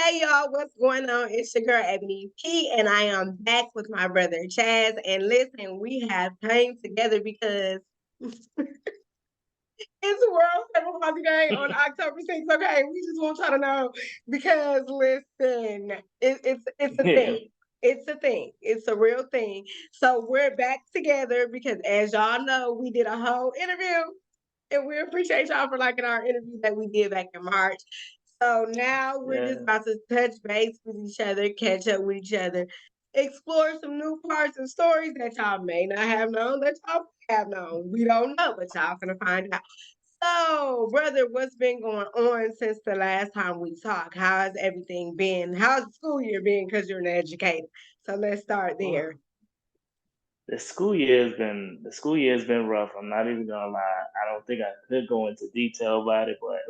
Hey y'all, what's going on? It's your girl Ebony P, and I am back with my brother Chaz. And listen, we have came together because it's World Cerebral Palsy Day on October 6th. Okay, we just want y'all to know because listen, it's a Yeah, thing. It's a thing. It's a real thing. So we're back together because, as y'all know, we did a whole interview, and we appreciate y'all for liking our interview that we did back in March. So now we're just yeah. about to touch base with each other, catch up with each other, explore some new parts and stories that y'all may not have known, that y'all have known. We don't know, but y'all gonna find out. So, brother, what's been going on since the last time we talked? How has everything been? How's the school year been? Because you're an educator. So let's start there. Well, the school year has been rough. I'm not even gonna lie. I don't think I could go into detail about it, but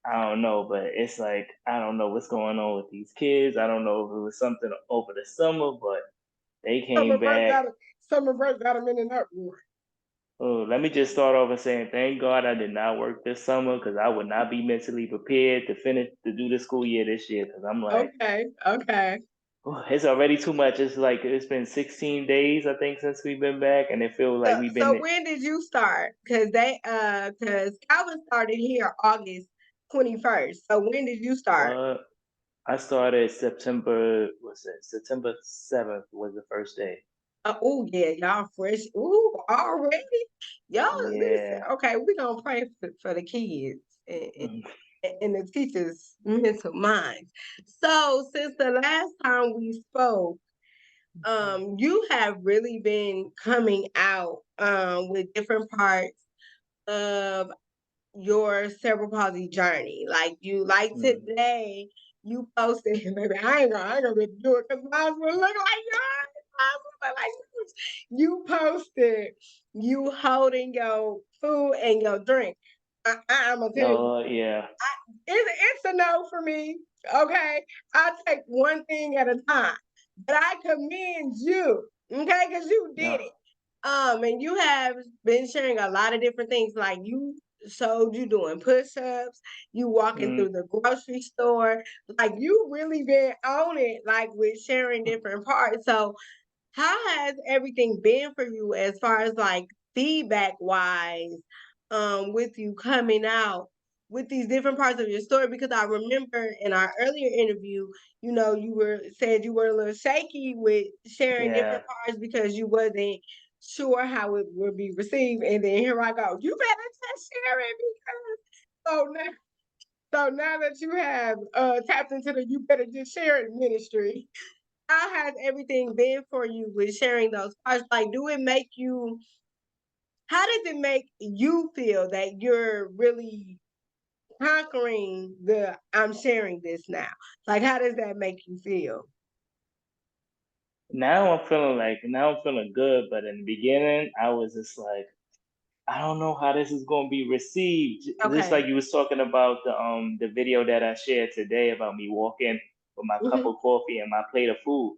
I don't know. But it's like I don't know what's going on with these kids. I don't know if it was something over the summer, but they Summer came break back. got summer break got them in an uproar. Oh, let me just start off by saying thank God I did not work this summer because I would not be mentally prepared to do the school year this year. Because I'm like, Okay, okay. oh, it's already too much. It's like it's been 16 days I think since we've been back, and it feels like we've So been. when did you start? Because Calvin started here August 21st. So when did you start? What? I started September. What's it? September 7th was the first day. Oh yeah, y'all fresh. Ooh, already? Y'all listen. Yeah. Okay, we're gonna pray for the kids and, Mhm. and the teachers' mental minds. So since the last time we spoke, you have really been coming out with different parts of your cerebral palsy journey. Like Mhm. today, you posted, maybe I ain't gonna be able to do it because mine will look like yours. Mine will look like yours. You posted you holding your food and your drink. I'm gonna tell you, Oh yeah. it's a no for me. Okay, I take one thing at a time, but I commend you. Okay, because you did No. it. And you have been sharing a lot of different things. Like you showed you doing push-ups, you walking Mm. through the grocery store. Like you really been on it, like with sharing different parts. So how has everything been for you as far as like feedback wise, with you coming out with these different parts of your story? Because I remember in our earlier interview, you were said you were a little shaky with sharing Yeah. different parts because you wasn't sure how it would be received. And then here I go. You better just share it because so now that you have tapped into the you better just share it ministry, how has everything been for you with sharing those parts? Like, how does it make you feel that you're really conquering the I'm sharing this now? Like, how does that make you feel? Now I'm feeling good, but in the beginning I was just like I don't know how this is going to be received. Just like Okay. you was talking about the video that I shared today about me walking with my cup Hmm. of coffee and my plate of food.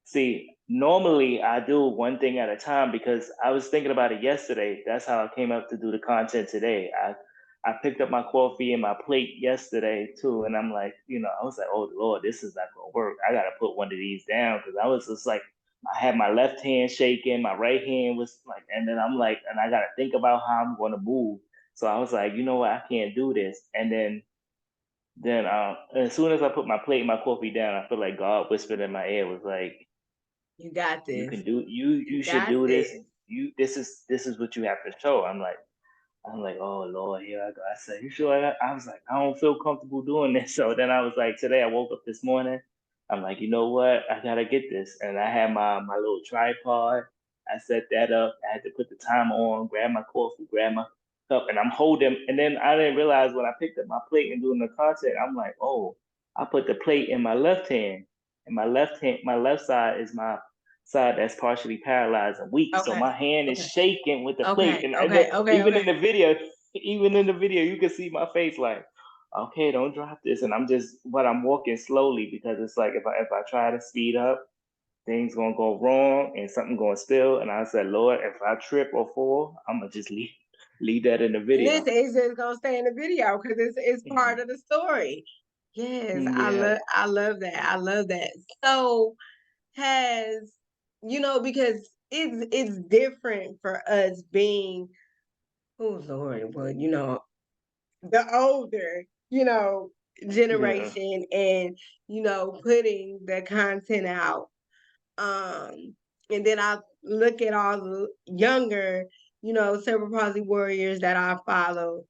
See, normally I do one thing at a time because I was thinking about it yesterday. That's how I came up to do the content today. I picked up my coffee and my plate yesterday too, and I'm like, I was like, oh Lord, this is not gonna work. I gotta put one of these down because I was just like I had my left hand shaking, my right hand was like, and then I'm like, and I got to think about how I'm going to move. So I was like, you know what, I can't do this. And then as soon as I put my plate and my coffee down, I feel like God whispered in my ear, was like, You got you this. can do, you You should got do this. this. This is what you have to show. I'm like, oh Lord, here I go. I said, you sure? I was like, I don't feel comfortable doing this. So then I was like, today I woke up this morning. I'm like, you know what? I gotta get this. And I had my little tripod. I set that up. I had to put the timer on, grab my coffee, grab my cup, and I'm holding. And then I didn't realize when I picked up my plate and doing the content, I'm like, oh, I put the plate in my left hand. And my left side is my side that's partially paralyzed and weak. So Okay. my hand is Okay. shaking with the plate. Okay. And Okay. Okay. even Okay. in the video, even in the video, you can see my face like, okay, don't drop this. And I'm walking slowly because it's like if I try to speed up, things gonna go wrong and something gonna spill. And I said, Lord, if I trip or fall, I'm gonna just leave that in the video. Listen, it's just gonna stay in the video because it's part Mhm. of the story. Yes, Yeah, I love that. I love that. So has because it's different for us being oh Lord, well, the older, yeah, generation and putting the content out. And then I look at all the younger, cerebral palsy warriors that I follow,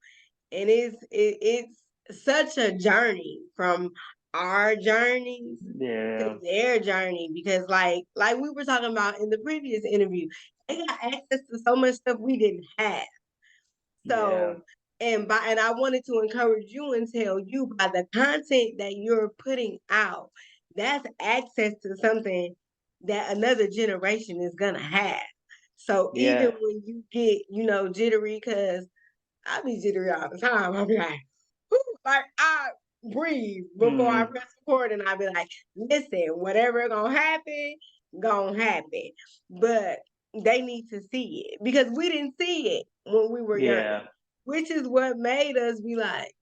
and it's such a journey from our journeys to yeah, their journey because like we were talking about in the previous interview, they got access to so much stuff we didn't have. yeah, So and I wanted to encourage you and tell you by the content that you're putting out, that's access to something that another generation is gonna have. So even yeah. when you get, jittery, cause I be jittery all the time. I'll be like, "Whew," like I breathe before I Mhm. press record, and I be like, listen, whatever gonna happen. But they need to see it because we didn't see it when we were younger, Yeah, which is what made us be like,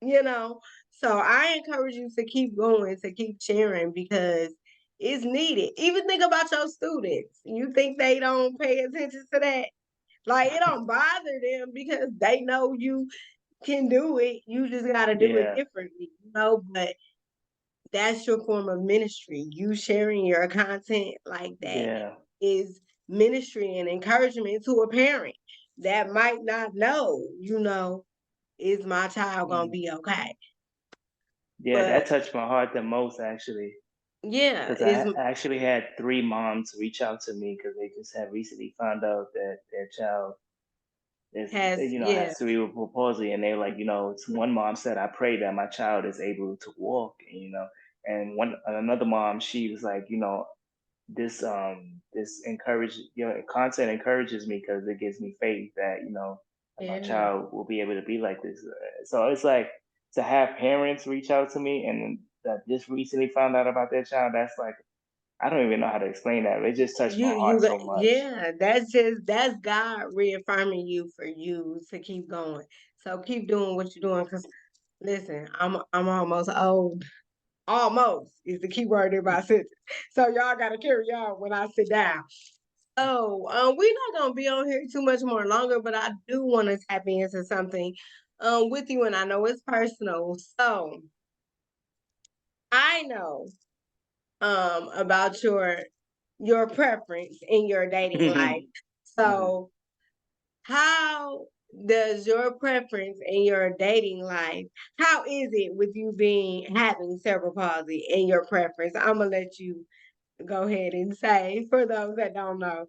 you know. So I encourage you to keep going, to keep sharing because it's needed. Even think about your students. You think they don't pay attention to that? Like it don't bother them because they know you can do it. You just gotta do it yeah, differently, But that's your form of ministry. You sharing your content like that yeah, is ministry and encouragement to a parent that might not know, is my child gonna mm. be okay? Yeah, But that touched my heart the most actually, yeah, because is I actually had 3 moms reach out to me because they just had recently found out that their child is, has yeah, has cerebral palsy, and they were like, one mom said, "I pray that my child is able to walk," and another mom, she was like, this content encourages me because it gives me faith that that my yeah. child will be able to be like this. So it's like to have parents reach out to me and that just recently found out about their child. That's like I don't even know how to explain that. It just touched my You heart got so much. yeah, that's God reaffirming you for you to keep going. So keep doing what you're doing because listen, I'm almost old. Almost is the key word in my sentence. So y'all gotta carry on when I sit down. Oh, we're not gonna be on here too much more longer, but I do want to tap into something with you, and I know it's personal. So I know about your preference in your dating life. Mhm. So how does your preference in your dating life, how is it with you having cerebral palsy in your preference? I'm gonna let you go ahead and say for those that don't know.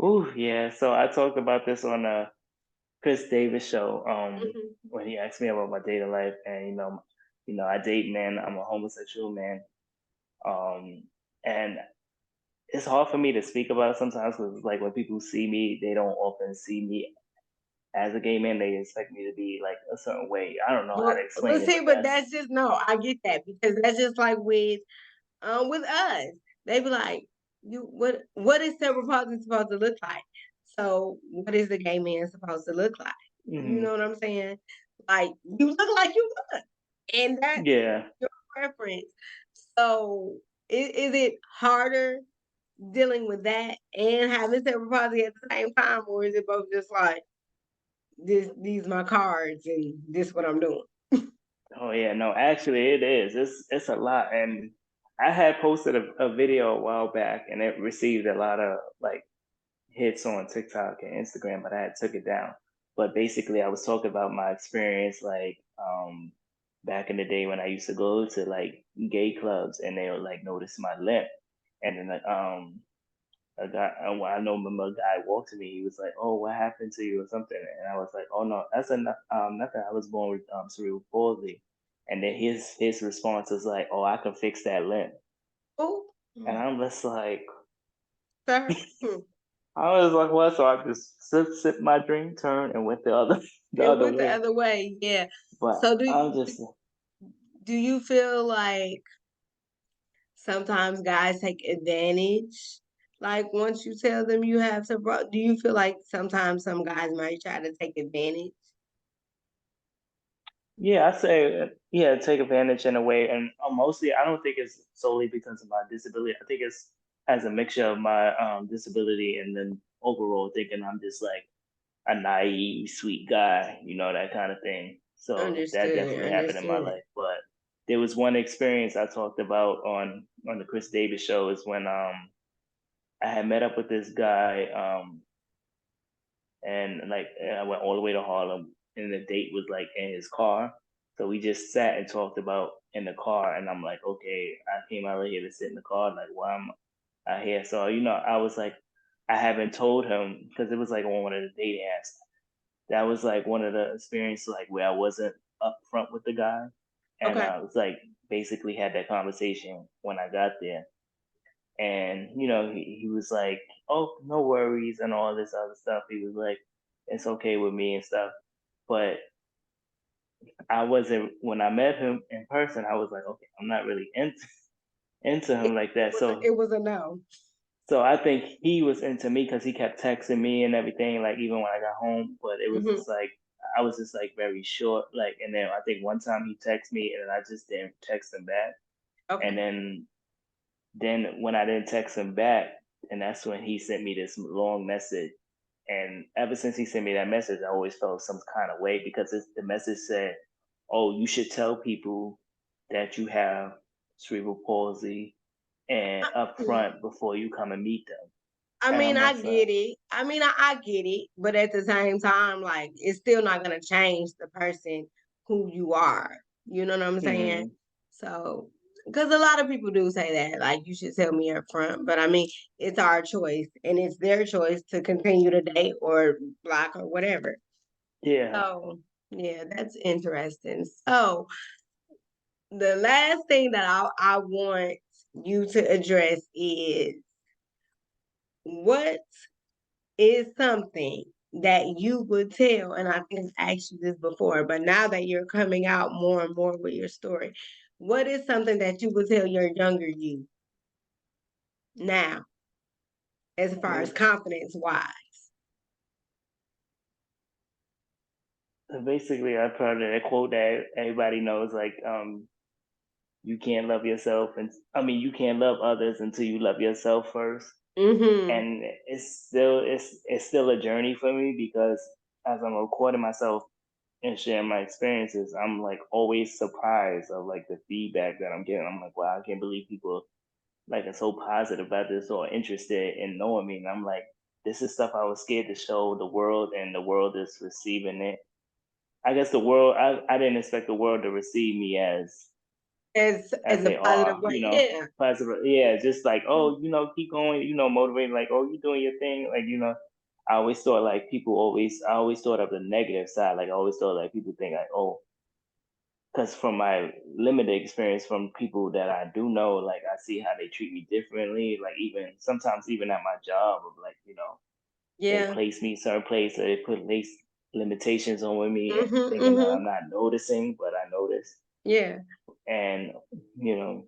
Ooh, yeah. So I talked about this on Chris Davis show. Mhm. When he asked me about my dating life, and I date men. I'm a homosexual man. Um, and it's hard for me to speak about it sometimes because like when people see me, they don't often see me as a gay man. They expect me to be like a certain way. I don't know how to But explain it, see, but but that's that's just no, I get that because that's just like with us. They be like, you what is cerebral palsy supposed to look like? So what is the gay man supposed to look like? You mhm. know what I'm saying? Like you look like you look. And that's Yeah. your preference. So is it harder dealing with that and having cerebral palsy at the same time, or is it both just like these my cards and this what I'm doing? Oh yeah. No, actually, it is. It's a lot, and I had posted a video a while back, and it received a lot of like hits on TikTok and Instagram, but I had took it down. But basically, I was talking about my experience, like back in the day when I used to go to like gay clubs, and they would like notice my limp, and then a guy, I know, remember a guy walked to me. He was like, "Oh, what happened to you or something?" And I was like, "Oh no, that's nothing. I was born with cerebral palsy." And then his response was like, "Oh, I can fix that limp." Oh, And I'm just like, sir. I was like, "What?" So I just sip my drink, turn, and went the other the It other went the way. other way, yeah. But So I'm just do you feel like sometimes guys take advantage? Like once you tell them you have some, do you feel like sometimes some guys might try to take advantage? Yeah, I say, yeah, take advantage in a way, and mostly, I don't think it's solely because of my disability. I think it's as a mixture of my disability and then overall thinking I'm just like a naive, sweet guy, that kind of thing. So that Understood, definitely happened in my understood. life. But there was one experience I talked about on the Chris Davis show is when I had met up with this guy and like I went all the way to Harlem, and the date was like in his car. So we just sat and talked about in the car, and I'm like, okay, I came out here to sit in the car, like why am I here? So I was like, I haven't told him because it was like on one of the dating apps. That was like one of the experiences like where I wasn't upfront with the guy, and Okay, I was like basically had that conversation when I got there, and he was like, oh, no worries and all this other stuff. He was like, it's okay with me and stuff. But I wasn't, when I met him in person, I was like, okay, I'm not really into it him like it that. was a So it was a no. I think he was into me because he kept texting me and everything, like even when I got home. But it was Mhm, just like I was just like very short, like, and then I think one time he texted me and I just didn't text him back, and okay. then when I didn't text him back, and that's when he sent me this long message. And ever since he sent me that message, I always felt some kind of way because the message said, "Oh, you should tell people that you have cerebral palsy and up front before you come and meet them." I And mean, I'm I just like, get it. I mean, I get it, but at the same time, like, it's still not gonna change the person who you are. You know what I'm saying? hmm, So, because a lot of people do say that, like, you should tell me up front. But I mean, it's our choice, and it's their choice to continue to date or block or whatever. yeah. So, yeah, that's interesting. So, the last thing that I want you to address is what is something that you would tell, and I think I asked you this before, but now that you're coming out more and more with your story, what is something that you would tell your younger you now, as far as Well, confidence wise? basically, I probably that quote that everybody knows, like, you can't love yourself, and I mean, you can't love others until you love yourself first. Mm-hmm. And it's still a journey for me because as I'm recording myself and sharing my experiences, I'm like always surprised of like the feedback that I'm getting. I'm like, wow, I can't believe people like are so positive about this or interested in knowing me. And I'm like, this is stuff I was scared to show the world, and the world is receiving it. I guess the world, I didn't expect the world to receive me as As a they positive are, way, yeah. positive. Yeah, just like, oh, keep going, motivating, like, oh, you doing your thing, like, I always thought like I always thought of the negative side, like I always thought like people think like, oh, because from my limited experience from people that I do know, like I see how they treat me differently, like even sometimes even at my job, of like, they Yeah. place me certain place, or they put limitations on with me, Mm-hmm. thinking that Mm-hmm. I'm not noticing, but I notice, Yeah. and you know,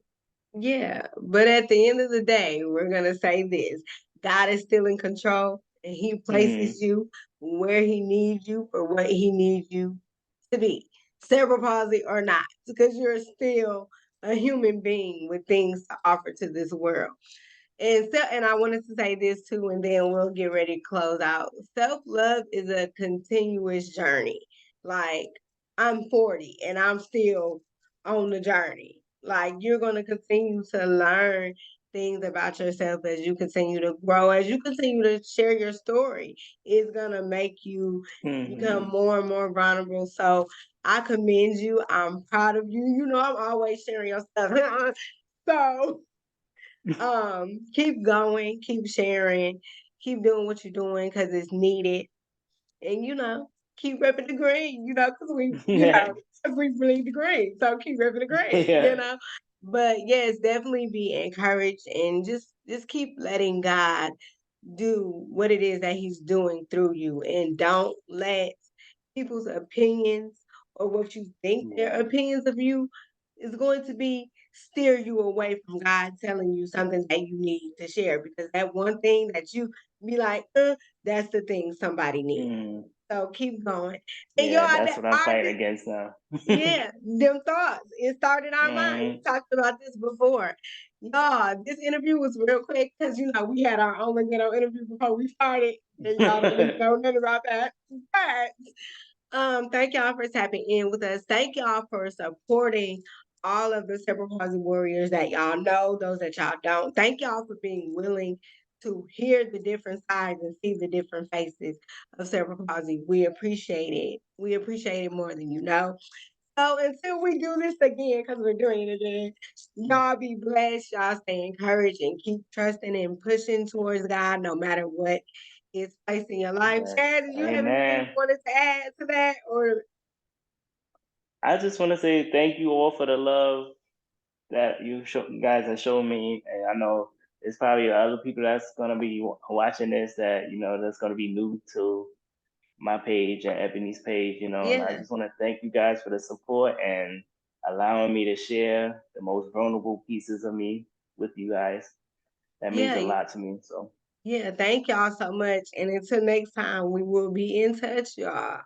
Yeah, but at the end of the day, we're gonna say this: God is still in control, and He mhm. places you where He needs you for what He needs you to be, cerebral palsy or not, because you're still a human being with things to offer to this world. And I wanted to say this too, and then we'll get ready to close out. Self-love is a continuous journey. Like, I'm 40 and I'm still on the journey. Like, you're gonna continue to learn things about yourself as you continue to grow, as you continue to share your story. It's gonna make you become Mhm. more and more vulnerable. So I commend you. I'm proud of you. You know, I'm always sharing your stuff. So keep going, keep sharing, keep doing what you're doing because it's needed. And keep repping the green, because Yeah. we bleed the green. So keep repping the green. Yeah. But yes, definitely be encouraged and just keep letting God do what it is that He's doing through you. And don't let people's opinions or what you think their Yeah. opinions of you is going to be steer you away from God telling you something that you need to share, because that one thing that you be like, that's the thing somebody needs. Mm, So keep going. And y'all, yeah, that's what I'm our fighting against now. yeah, them thoughts. It started our mind. We Hmm. talked about this before. Y'all, this interview was real quick because we had our own little interview before we started, and y'all don't even know nothing about that. But thank y'all for tapping in with us. Thank y'all for supporting all of the cerebral palsy warriors that y'all know, those that y'all don't. Thank y'all for being willing to hear the different sides and see the different faces of cerebral palsy. We appreciate it. We appreciate it more than you know. So until we do this again, because we're doing it again, y'all be blessed. Y'all stay encouraged and keep trusting and pushing towards God no matter what is placed in your life. Yes. Chad, do you have anything Amen. you wanted to add to that? Or I just want to say thank you all for the love that you guys have shown me, and I know there's probably other people that's gonna be watching this that that's gonna be new to my page and Ebony's page, and I yeah, just want to thank you guys for the support and allowing me to share the most vulnerable pieces of me with you guys. That means a yeah, lot to me. So yeah. Thank y'all so much. And until next time, we will be in touch, y'all.